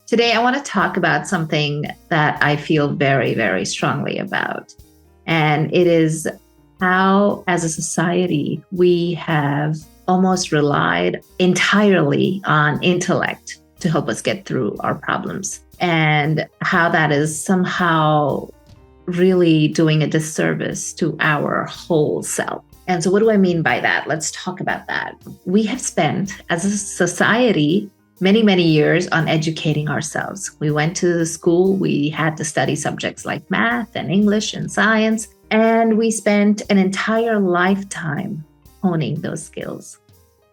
Today, I want to talk about something that I feel very, very strongly about. And it is how, as a society, we have almost relied entirely on intellect to help us get through our problems, and how that is somehow really doing a disservice to our whole self. And so, what do I mean by that? Let's talk about that. We have spent, as a society, many, many years on educating ourselves. We went to school, we had to study subjects like math and English and science, and we spent an entire lifetime honing those skills,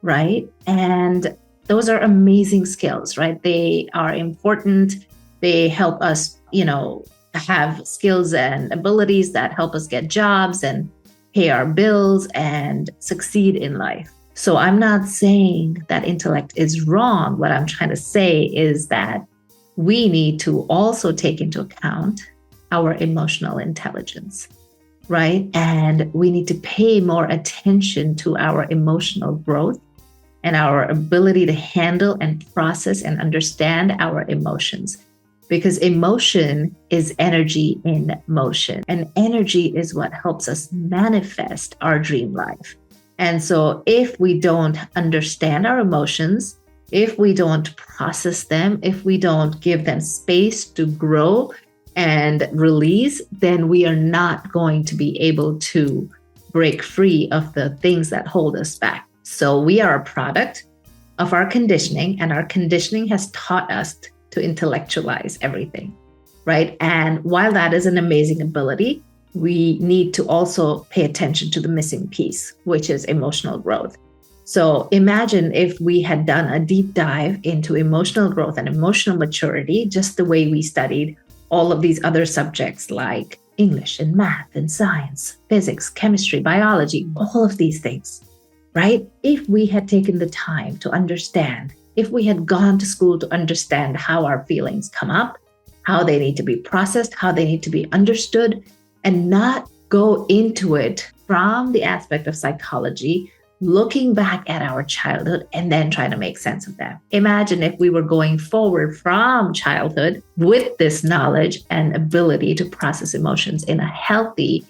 right? And those are amazing skills, right? They are important. They help us, have skills and abilities that help us get jobs and pay our bills and succeed in life. So I'm not saying that intellect is wrong. What I'm trying to say is that we need to also take into account our emotional intelligence, right? And we need to pay more attention to our emotional growth and our ability to handle and process and understand our emotions. Because emotion is energy in motion, and energy is what helps us manifest our dream life. And so if we don't understand our emotions, if we don't process them, if we don't give them space to grow and release, then we are not going to be able to break free of the things that hold us back. So we are a product of our conditioning, and our conditioning has taught us to intellectualize everything, right? And while that is an amazing ability, we need to also pay attention to the missing piece, which is emotional growth. So imagine if we had done a deep dive into emotional growth and emotional maturity, just the way we studied all of these other subjects like English and math and science, physics, chemistry, biology, all of these things, right? If we had taken the time to understand, if we had gone to school to understand how our feelings come up, how they need to be processed, how they need to be understood, and not go into it from the aspect of psychology, looking back at our childhood and then trying to make sense of that. Imagine if we were going forward from childhood with this knowledge and ability to process emotions in a healthy,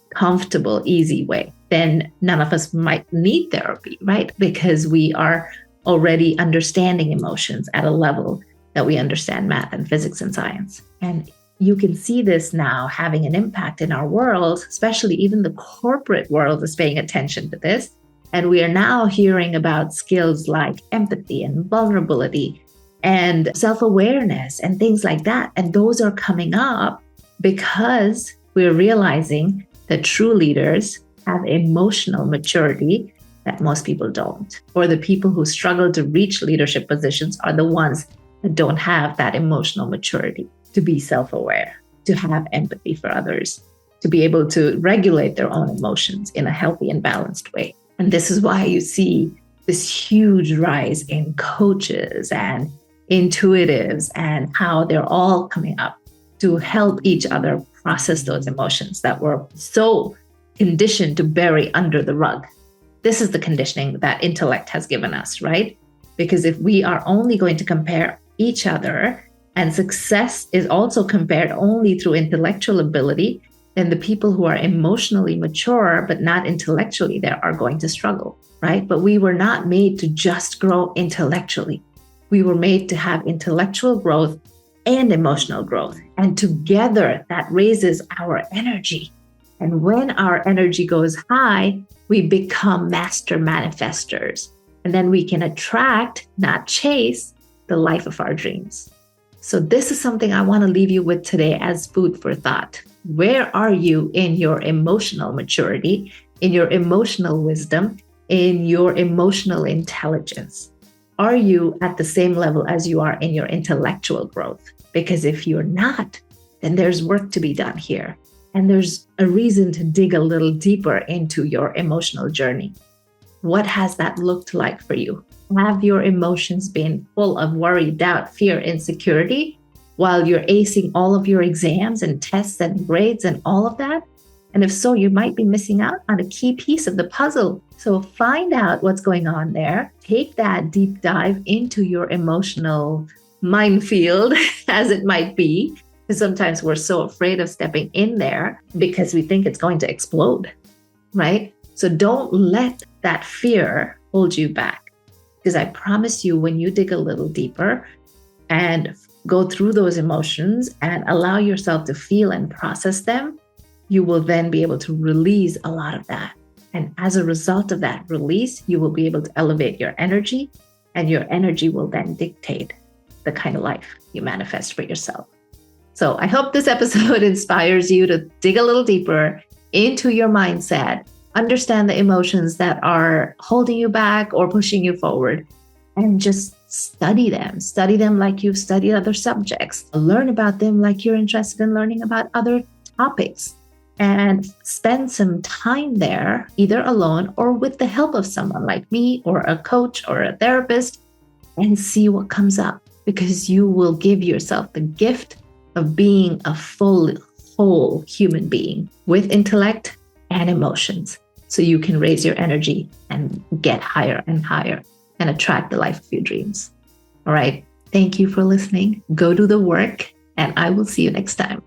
comfortable, easy way. Then none of us might need therapy, right? Because we are already understanding emotions at a level that we understand math and physics and science. And you can see this now having an impact in our world, especially even the corporate world is paying attention to this. And we are now hearing about skills like empathy and vulnerability and self-awareness and things like that. And those are coming up because we're realizing that true leaders have emotional maturity that most people don't. Or the people who struggle to reach leadership positions are the ones that don't have that emotional maturity to be self-aware, to have empathy for others, to be able to regulate their own emotions in a healthy and balanced way. And this is why you see this huge rise in coaches and intuitives and how they're all coming up to help each other process those emotions that were so conditioned to bury under the rug. This is the conditioning that intellect has given us, right? Because if we are only going to compare each other, and success is also compared only through intellectual ability, then the people who are emotionally mature but not intellectually there are going to struggle, right? But we were not made to just grow intellectually. We were made to have intellectual growth and emotional growth. And together that raises our energy. And when our energy goes high, we become master manifestors. And then we can attract, not chase, the life of our dreams. So this is something I want to leave you with today as food for thought. Where are you in your emotional maturity, in your emotional wisdom, in your emotional intelligence? Are you at the same level as you are in your intellectual growth? Because if you're not, then there's work to be done here. And there's a reason to dig a little deeper into your emotional journey. What has that looked like for you? Have your emotions been full of worry, doubt, fear, insecurity while you're acing all of your exams and tests and grades and all of that? And if so, you might be missing out on a key piece of the puzzle. So find out what's going on there. Take that deep dive into your emotional minefield as it might be. Because sometimes we're so afraid of stepping in there because we think it's going to explode, right? So don't let that fear hold you back. Because I promise you, when you dig a little deeper and go through those emotions and allow yourself to feel and process them, you will then be able to release a lot of that. And as a result of that release, you will be able to elevate your energy, and your energy will then dictate the kind of life you manifest for yourself. So I hope this episode inspires you to dig a little deeper into your mindset, understand the emotions that are holding you back or pushing you forward, and just study them. Study them like you've studied other subjects. Learn about them like you're interested in learning about other topics. And spend some time there, either alone or with the help of someone like me or a coach or a therapist, and see what comes up, because you will give yourself the gift of being a full, whole human being with intellect and emotions, so you can raise your energy and get higher and higher and attract the life of your dreams. All right. Thank you for listening. Go do the work, and I will see you next time.